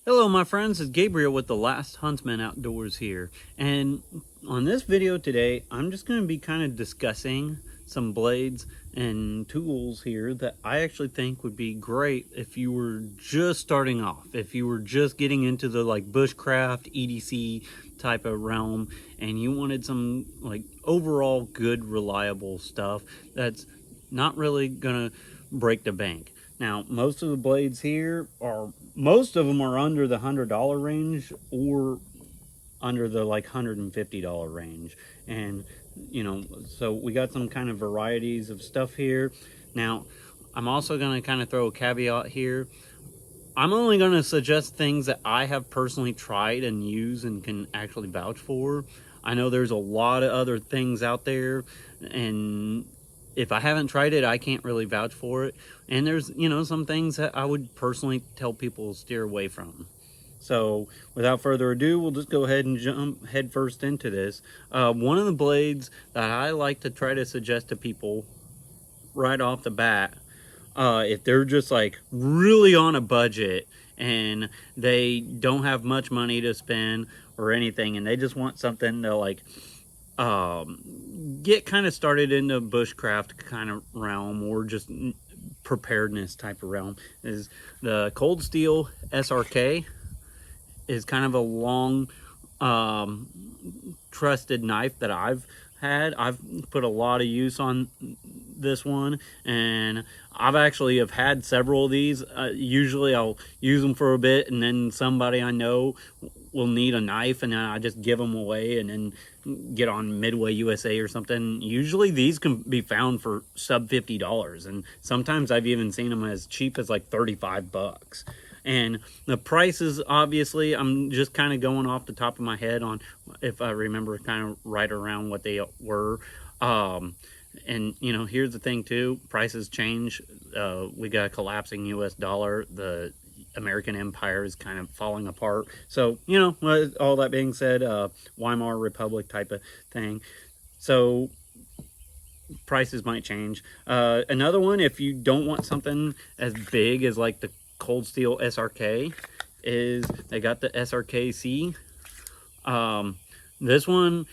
Hello my friends, it's Gabriel with The Last Huntsman Outdoors here, and on this video today I'm just going to be kind of discussing some blades and tools here that I actually think would be great if you were just starting off, if you were just getting into the like bushcraft, EDC type of realm, and you wanted some like overall good reliable stuff that's not really gonna break the bank. Now, most of the blades here most of them are under the $100 range or under the like $150 range. And, you know, so we got some kind of varieties of stuff here. Now, I'm also going to kind of throw a caveat here. I'm only going to suggest things that I have personally tried and used and can actually vouch for. I know there's a lot of other things out there, and if I haven't tried it, I can't really vouch for it. And there's, you know, some things that I would personally tell people to steer away from. So without further ado, we'll just go ahead and jump head first into this. One of the blades that I like to try to suggest to people right off the bat, if they're just like really on a budget and they don't have much money to spend or anything, and they just want something to like get kind of started in the bushcraft kind of realm or just preparedness type of realm, is the Cold Steel SRK. Is kind of a long trusted knife that I've put a lot of use on this one, and I've actually have had several of these. Usually I'll use them for a bit, and then somebody I know will need a knife, and then I just give them away and then get on Midway USA or something. Usually these can be found for sub $50, and sometimes I've even seen them as cheap as like 35 bucks. And the prices, obviously, I'm just kind of going off the top of my head on if I remember kind of right around what they were. And, you know, here's the thing, too. Prices change. We got a collapsing U.S. dollar. The American empire is kind of falling apart. So, you know, all that being said, Weimar Republic type of thing. So prices might change. Another one, if you don't want something as big as like the Cold Steel SRK, is they got the SRK-C. This one,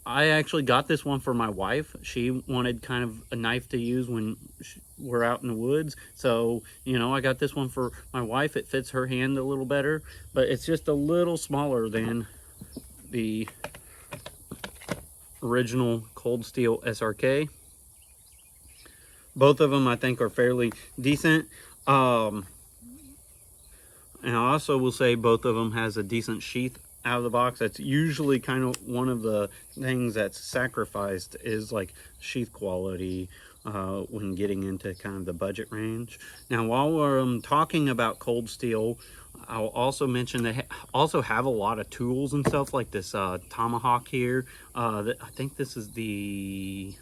I actually got this one for my wife. She wanted kind of a knife to use when we're out in the woods. So, you know, I got this one for my wife. It fits her hand a little better, but it's just a little smaller than the original Cold Steel SRK. Both of them, I think, are fairly decent. And I also will say both of them has a decent sheath out of the box. That's usually kind of one of the things that's sacrificed, is like sheath quality when getting into kind of the budget range. Now, while we're talking about Cold Steel, I'll also mention they also have a lot of tools and stuff like this tomahawk here. I think this is the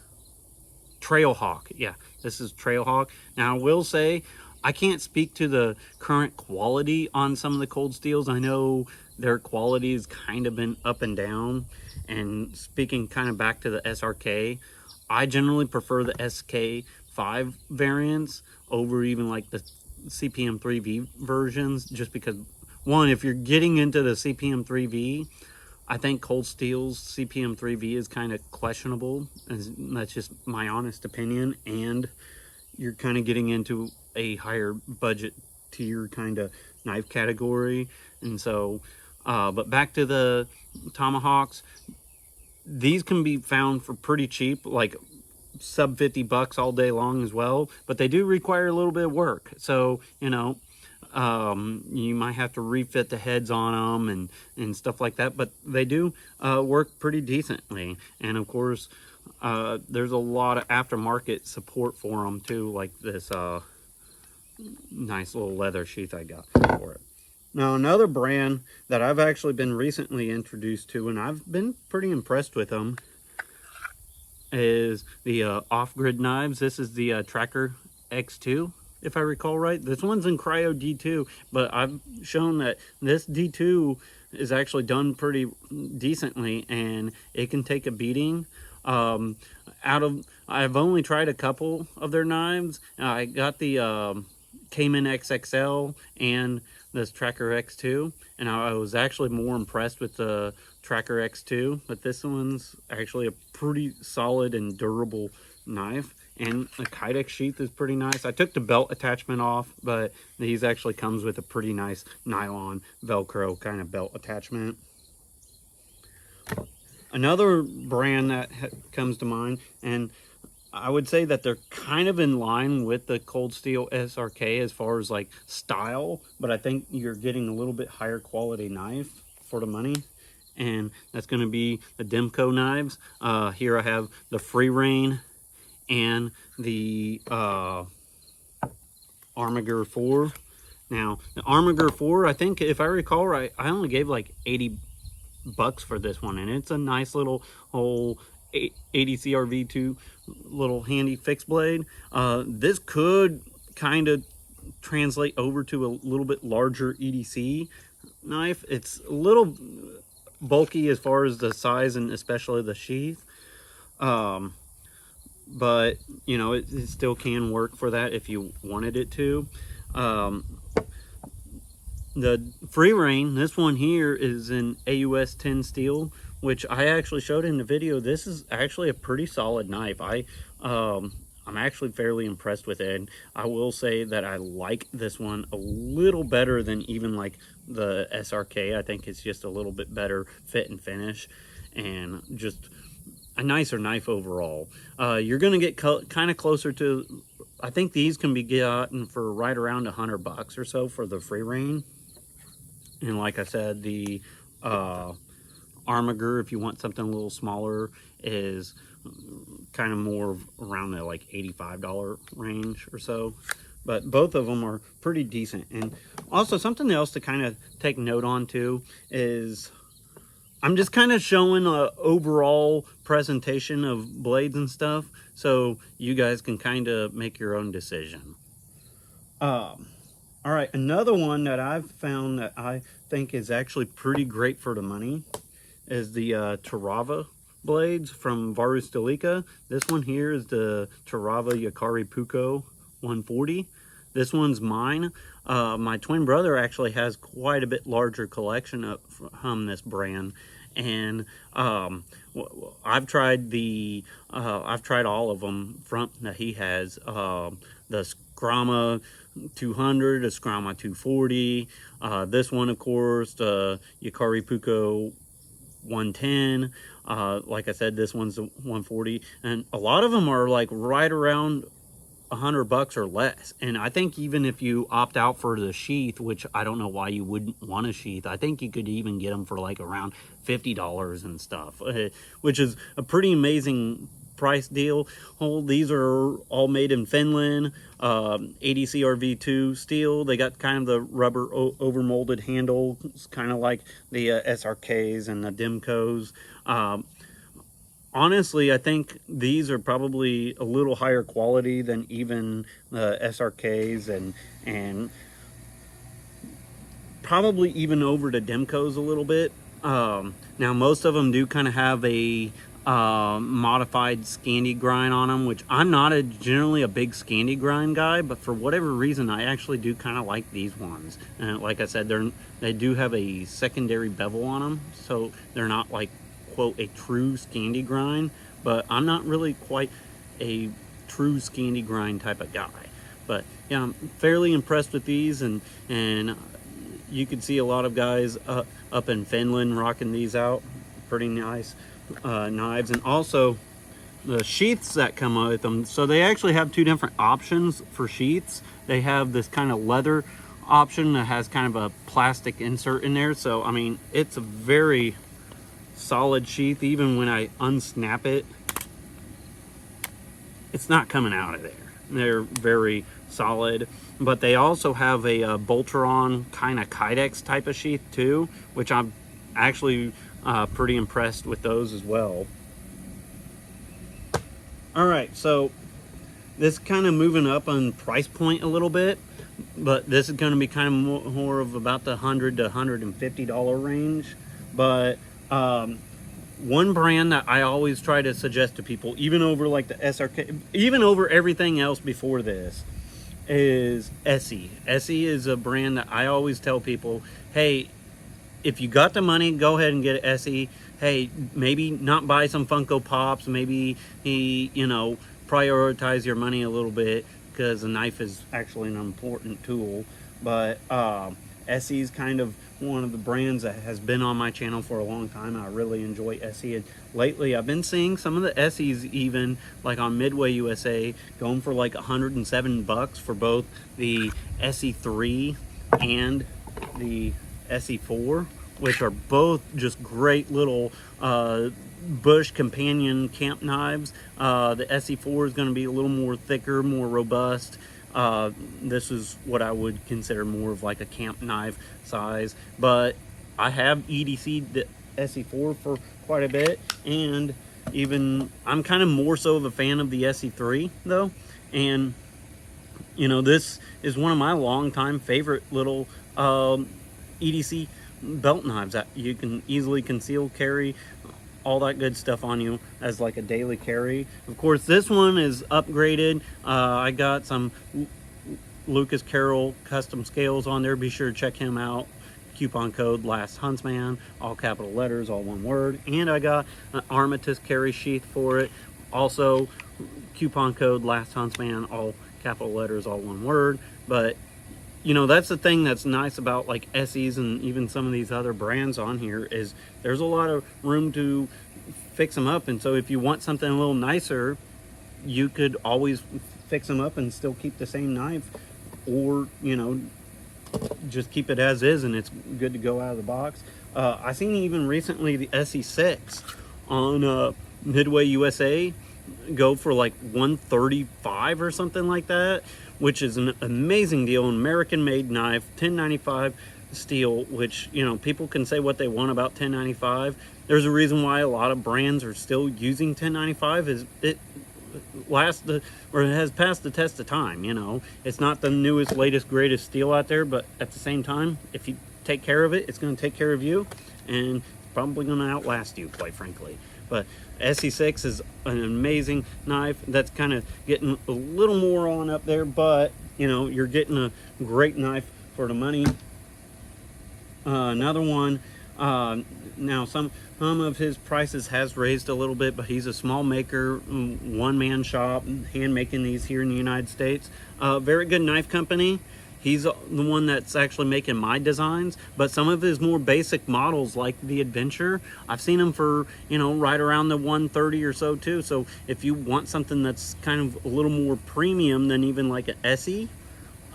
Trailhawk. Yeah, this is Trailhawk. Now, I will say I can't speak to the current quality on some of the Cold Steels. I know their quality has kind of been up and down. And speaking kind of back to the SRK, I generally prefer the SK5 variants over even like the CPM 3V versions, just because, one, if you're getting into the CPM 3V, I think Cold Steel's CPM 3V is kind of questionable, and that's just my honest opinion, and you're kind of getting into a higher budget tier kind of knife category. And so, but back to the tomahawks, these can be found for pretty cheap, like sub 50 bucks all day long as well, but they do require a little bit of work. So, you know, you might have to refit the heads on them and stuff like that, but they do work pretty decently. And of course, there's a lot of aftermarket support for them too, like this nice little leather sheath I got for it. Now, another brand that I've actually been recently introduced to, and I've been pretty impressed with them, is the Off-Grid Knives. This is the Tracker X2, if I recall right. This one's in Cryo D2, but I've shown that this D2 is actually done pretty decently, and it can take a beating. I've only tried a couple of their knives. I got the Cayman XXL and this Tracker X2, and I was actually more impressed with the Tracker X2, but this one's actually a pretty solid and durable knife, and the Kydex sheath is pretty nice. I took the belt attachment off, but these actually comes with a pretty nice nylon Velcro kind of belt attachment. Another brand that comes to mind, and I would say that they're kind of in line with the Cold Steel SRK as far as like style, but I think you're getting a little bit higher quality knife for the money, and that's going to be the Demko Knives. Here I have the Free Rein and the Armiger 4. Now, the Armiger 4, I think if I recall right, I only gave like $80 for this one, and it's a nice little whole EDC RV2 little handy fixed blade. This could kind of translate over to a little bit larger EDC knife. It's a little bulky as far as the size and especially the sheath, but you know, it still can work for that if you wanted it to. The Free Rein, this one here is in AUS 10 steel, which I actually showed in the video. This is actually a pretty solid knife. I'm actually fairly impressed with it. And I will say that I like this one a little better than even like the SRK. I think it's just a little bit better fit and finish, and just a nicer knife overall. You're gonna get kind of closer to, I think these can be gotten for right around $100 or so for the Free Rein. And like I said, the Armiger, if you want something a little smaller, is kind of more around the like $85 range or so. But both of them are pretty decent. And also something else to kind of take note on too is I'm just kind of showing a overall presentation of blades and stuff, so you guys can kind of make your own decision. All right, another one that I've found that I think is actually pretty great for the money is the Terava blades from Varus Delica. This one here is the Terava Yakari Puko 140. This one's mine. My twin brother actually has quite a bit larger collection from this brand, and I've tried all of them from that he has. The Skrama 200, the Skrama 240, this one of course, the Yakari Puko 110. Like I said, this one's the 140, and a lot of them are like right around $100 or less. And I think even if you opt out for the sheath, which I don't know why you wouldn't want a sheath, I think you could even get them for like around $50 and stuff, which is a pretty amazing price deal. These are all made in Finland, ADC RV2 steel. They got kind of the rubber over molded handle, kind of like the SRKs and the Demkos. Honestly, I think these are probably a little higher quality than even the SRKs, and probably even over the Demkos a little bit. Now, most of them do kind of have a modified Scandi grind on them, which I'm not generally a big Scandi grind guy, but for whatever reason, I actually do kind of like these ones. And like I said, they do have a secondary bevel on them, so they're not like, quote, a true Scandi grind, but I'm not really quite a true Scandi grind type of guy. But yeah, I'm fairly impressed with these, and you can see a lot of guys up in Finland rocking these out. Pretty nice knives. And also the sheaths that come with them, so they actually have two different options for sheaths. They have this kind of leather option that has kind of a plastic insert in there, so I mean, it's a very solid sheath. Even when I unsnap it, it's not coming out of there. They're very solid. But they also have a Boltron kind of Kydex type of sheath too, which I'm actually pretty impressed with those as well. All right, so this kind of moving up on price point a little bit, but this is going to be kind of more of about the $100 to $150 range. But one brand that I always try to suggest to people, even over like the SRK, even over everything else before this, is Essie. Essie is a brand that I always tell people, hey, if you got the money, go ahead and get an Essie. Hey, maybe not buy some Funko Pops. Maybe you know, prioritize your money a little bit, because a knife is actually an important tool. But Essie is kind of one of the brands that has been on my channel for a long time. I really enjoy Essie, and lately I've been seeing some of the Essies even like on Midway USA going for like $107 for both the Essie 3 and the Essie 4, which are both just great little bush companion camp knives. The Essie 4 is going to be a little more thicker, more robust. This is what I would consider more of like a camp knife size, but I have EDC'd the Essie 4 for quite a bit, and even I'm kind of more so of a fan of the Essie 3 though. And you know, this is one of my longtime favorite little EDC belt knives that you can easily conceal, carry, all that good stuff on you as like a daily carry. Of course, this one is upgraded. I got some Lucas Carroll custom scales on there. Be sure to check him out. Coupon code Last Huntsman, all capital letters, all one word. And I got an Armitage carry sheath for it. Also, coupon code Last Huntsman, all capital letters, all one word. But you know, that's the thing that's nice about like Essies and even some of these other brands on here, is there's a lot of room to fix them up. And so if you want something a little nicer, you could always fix them up and still keep the same knife, or you know, just keep it as is and it's good to go out of the box. I seen even recently the SE6 on Midway USA go for like $135 or something like that, which is an amazing deal. An American made knife, 1095 steel, which, you know, people can say what they want about 1095. There's a reason why a lot of brands are still using 1095, is it has passed the test of time. You know, it's not the newest, latest, greatest steel out there, but at the same time, if you take care of it, it's going to take care of you, and it's probably going to outlast you, quite frankly. But SE6 is an amazing knife. That's kind of getting a little more on up there, but you know, you're getting a great knife for the money. Another one, now some of his prices has raised a little bit, but he's a small maker, one-man shop, hand making these here in the United States. Very good knife company. He's the one that's actually making my designs, but some of his more basic models, like the Adventure, I've seen them for, you know, right around the 130 or so too. So if you want something that's kind of a little more premium than even like an Essie,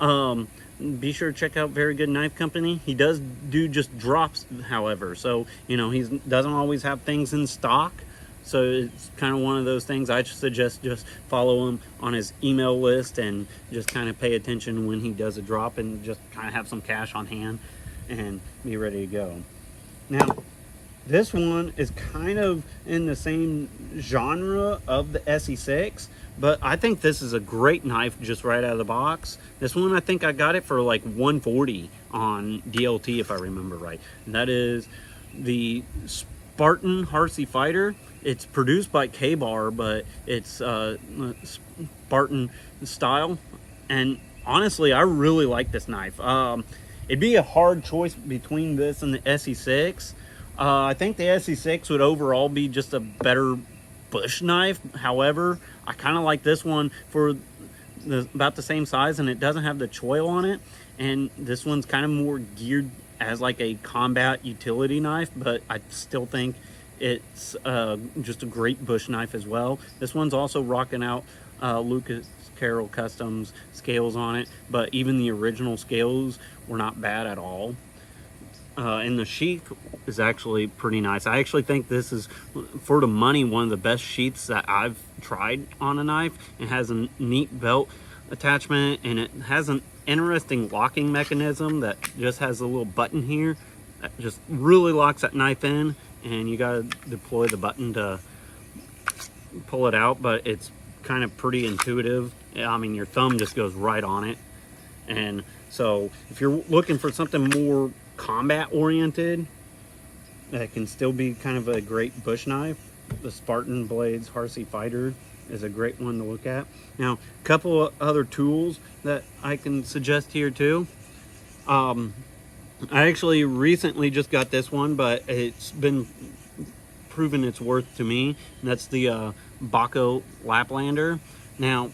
be sure to check out Very Good Knife Company. He does do just drops, however, so you know, he doesn't always have things in stock. So it's kind of one of those things. I suggest just follow him on his email list and just kind of pay attention when he does a drop, and just kind of have some cash on hand and be ready to go. Now, this one is kind of in the same genre of the SE6, but I think this is a great knife just right out of the box. This one, I think I got it for like $140 on DLT, if I remember right. And that is the Spartan Harsey Fighter. It's produced by K-Bar, but it's Spartan style. And honestly, I really like this knife. It'd be a hard choice between this and the SE6. I think the SE6 would overall be just a better bush knife. However, I kind of like this one for about the same size, and it doesn't have the choil on it. And this one's kind of more geared as like a combat utility knife, but I still think it's just a great bush knife as well. This one's also rocking out Lucas Carroll Customs scales on it, but even the original scales were not bad at all. And the sheath is actually pretty nice. I actually think this is, for the money, one of the best sheaths that I've tried on a knife. It has a neat belt attachment, and it has an interesting locking mechanism that just has a little button here that just really locks that knife in, and you got to deploy the button to pull it out, but it's kind of pretty intuitive. I mean, your thumb just goes right on it. And so if you're looking for something more combat oriented that can still be kind of a great bush knife, the Spartan Blades Harsey Fighter is a great one to look at. Now, a couple of other tools that I can suggest here too. I actually recently just got this one, but it's been proven its worth to me. And that's the Buko Laplander. Now,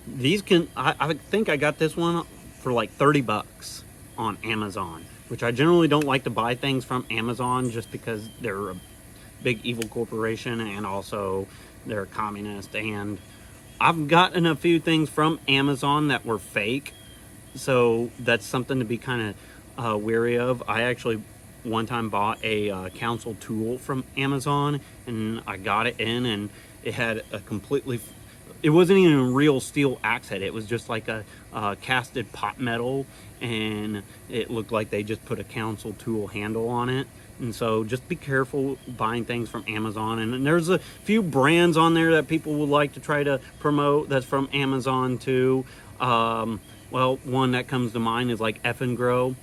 these I think I got this one for like 30 bucks on Amazon, which I generally don't like to buy things from Amazon just because they're a big evil corporation and also they're communist. And I've gotten a few things from Amazon that were fake, so that's something to be kind of wary of. I actually one time bought a council tool from Amazon, and I got it in, and it had a completely, it wasn't even a real steel axe head. It was just like a casted pot metal, and it looked like they just put a council tool handle on it. And so just be careful buying things from Amazon. And there's a few brands on there that people would like to try to promote that's from Amazon too. Well, one that comes to mind is like F and Grow.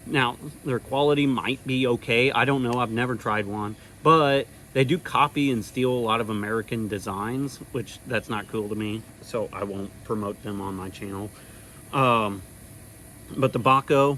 Now, their quality might be okay. I don't know. I've never tried one. But they do copy and steal a lot of American designs, which that's not cool to me. So I won't promote them on my channel. But the Buko,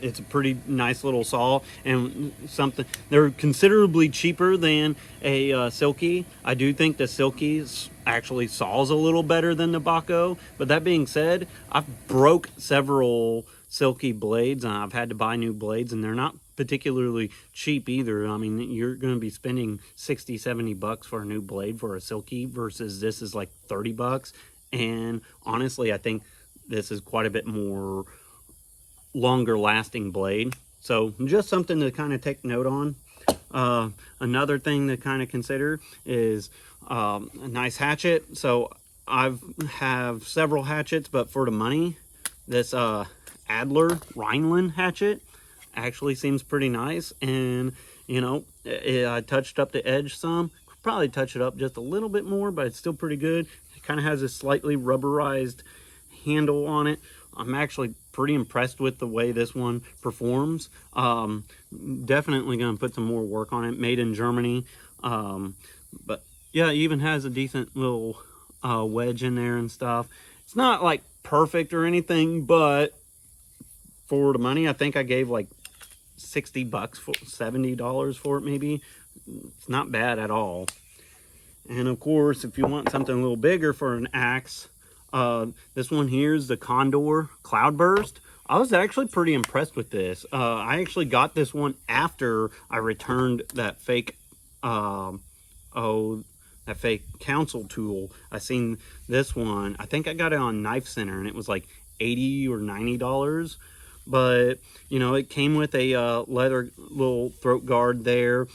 it's a pretty nice little saw, and something, they're considerably cheaper than a Silky. I do think the Silky actually saws a little better than the Buko. But that being said, I've broke several Silky blades, and I've had to buy new blades, and they're not particularly cheap either. I mean, you're going to be spending 60, 70 bucks for a new blade for a Silky versus this is like 30 bucks. And honestly, I think this is quite a bit more longer lasting blade. So just something to kind of take note on. Another thing to kind of consider is a nice hatchet. So I have several hatchets, but for the money, this Adler Rhineland hatchet actually seems pretty nice. And you know, I touched up the edge some, probably touch it up just a little bit more, but it's still pretty good. It kind of has a slightly rubberized handle on it. I'm actually pretty impressed with the way this one performs. Definitely going to put some more work on it. Made in Germany. But yeah, it even has a decent little wedge in there and stuff. It's not like perfect or anything, but for the money, I think I gave like 60 bucks, for $70 for it maybe. It's not bad at all. And of course, if you want something a little bigger for an axe, this one here is the Condor Cloudburst. I was actually pretty impressed with this. I actually got this one after I returned that fake, that fake council tool. I seen this one. I think I got it on Knife Center, and it was like $80 or $90. But you know, it came with a leather little throat guard there.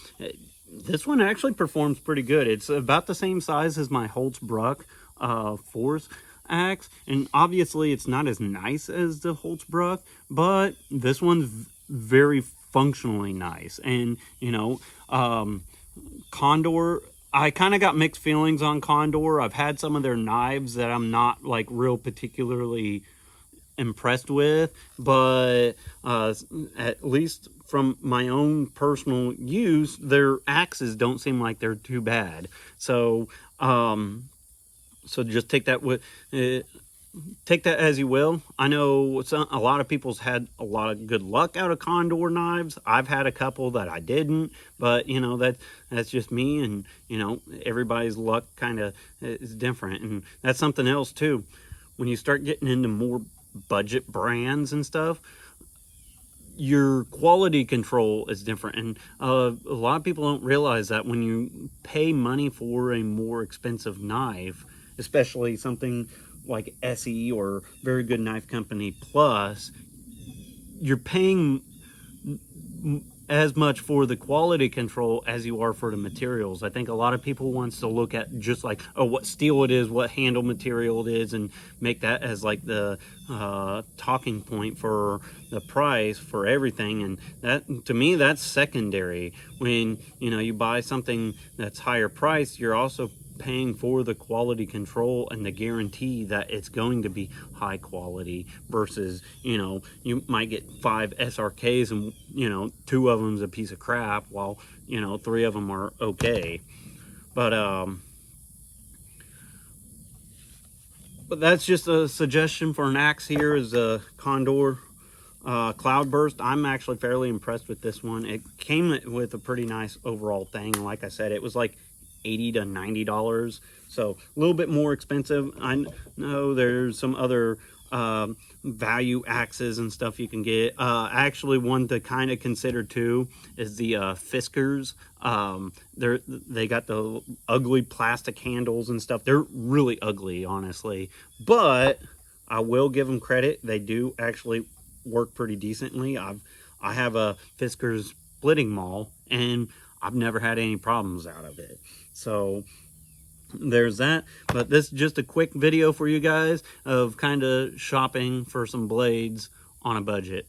This one actually performs pretty good. It's about the same size as my Holtzbruck Force axe, and obviously it's not as nice as the Holtzbruck, but this one's very functionally nice. And you know, Condor, I kind of got mixed feelings on Condor. I've had some of their knives that I'm not like real particularly impressed with, but at least from my own personal use, their axes don't seem like they're too bad. So so just take that with take that as you will. I know a lot of people's had a lot of good luck out of Condor knives. I've had a couple that I didn't, but you know, that's just me, and you know, everybody's luck kind of is different. And that's something else too. When you start getting into more budget brands and stuff, your quality control is different. And a lot of people don't realize that when you pay money for a more expensive knife, especially something like SE or Very Good Knife Company Plus, you're paying as much for the quality control as you are for the materials. I think a lot of people wants to look at just like, oh, what steel it is, what handle material it is, and make that as like the talking point for the price for everything. And that, to me, that's secondary. When you know, you buy something that's higher price, you're also paying for the quality control and the guarantee that it's going to be high quality, versus, you know, you might get 5 SRKs and, you know, 2 of them's a piece of crap, while, you know, 3 of them are okay. But But that's just a suggestion for an axe here, is a Condor Cloudburst. I'm actually fairly impressed with this one. It came with a pretty nice overall thing. Like I said, it was like $80 to $90, so a little bit more expensive. I know there's some other value axes and stuff you can get. Actually, one to kind of consider too is the Fiskars. They got the ugly plastic handles and stuff. They're really ugly, honestly, but I will give them credit. They do actually work pretty decently. I have a Fiskars splitting maul, and I've never had any problems out of it. So there's that. But this is just a quick video for you guys of kind of shopping for some blades on a budget.